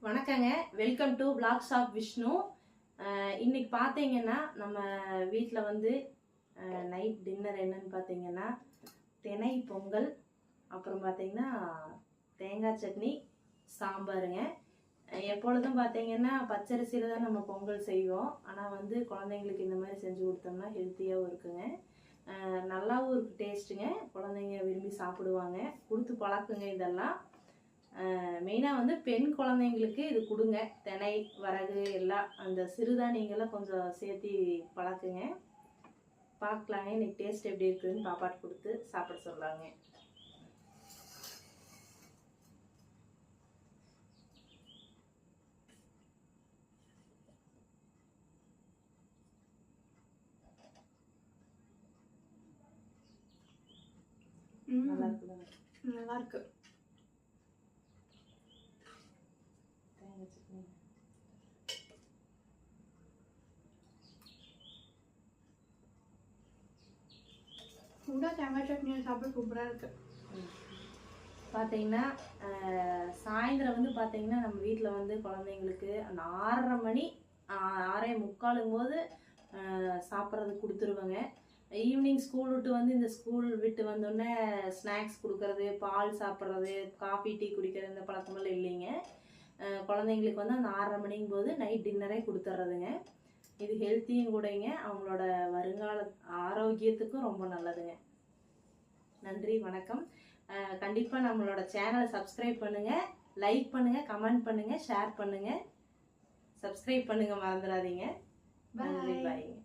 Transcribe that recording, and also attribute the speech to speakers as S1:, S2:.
S1: வணக்கங்க, welcome to blogs of Vishnu. இன்னைக்கு பார்த்தீங்கன்னா நம்ம வீட்டில் வந்து நைட் டின்னர் என்னன்னு பார்த்தீங்கன்னா தினை பொங்கல், அப்புறம் பார்த்தீங்கன்னா தேங்காய் சட்னி, சாம்பாருங்க. எப்பொழுதும் பார்த்தீங்கன்னா பச்சரிசியில் தான் நம்ம பொங்கல் செய்வோம். ஆனால் வந்து குழந்தைங்களுக்கு இந்த மாதிரி செஞ்சு கொடுத்தோம்னா ஹெல்த்தியாகவும் இருக்குங்க, நல்லாவும் இருக்குது டேஸ்ட்டுங்க. குழந்தைங்க விரும்பி சாப்பிடுவாங்க, கொடுத்து பழக்குங்க. இதெல்லாம் மெயினாக வந்து பெண் குழந்தைங்களுக்கு இது கொடுங்க. தினை, வரகு எல்லாம் அந்த சிறுதானியங்களை கொஞ்சம் சேர்த்து பழக்குங்க. பார்க்கலாங்க இன்னைக்கு டேஸ்ட் எப்படி இருக்குதுன்னு பாப்பாட்டு கொடுத்து சாப்பிட சொல்லலாங்க. நல்லா இருக்குதாங்க?
S2: நல்லா இருக்கு.
S1: தேங்காய் சட்னி
S2: கூட தேங்காய் சட்னி சாப்பிட சூப்பராக இருக்கு.
S1: பார்த்தீங்கன்னா சாயந்தரம் வந்து பார்த்தீங்கன்னா நம்ம வீட்டில் வந்து குழந்தைங்களுக்கு அந்த 6:30 மணி 6:45 போது சாப்பிட்றதுக்கு கொடுத்துருவேங்க. ஈவினிங் ஸ்கூல் விட்டு வந்து இந்த ஸ்கூல் விட்டு வந்தோடனே ஸ்நாக்ஸ் கொடுக்கறது, பால் சாப்பிட்றது, காஃபி டீ குடிக்கிறது இந்த பழக்கமெல்லாம் இல்லைங்க. குழந்தைங்களுக்கு வந்து அந்த 6:30 மணிங்கும் போது நைட் டின்னரே கொடுத்துட்றதுங்க. இது ஹெல்த்தியும் கூடங்க, அவங்களோட வருங்கால ஆரோக்கியத்துக்கும் ரொம்ப நல்லதுங்க. நன்றி, வணக்கம். கண்டிப்பாக நம்மளோட சேனலை சப்ஸ்கிரைப் பண்ணுங்கள், லைக் பண்ணுங்கள், கமெண்ட் பண்ணுங்கள், ஷேர் பண்ணுங்கள், சப்ஸ்கிரைப் பண்ணுங்கள், மறந்துடாதீங்க. நன்றி, பாய்ங்க.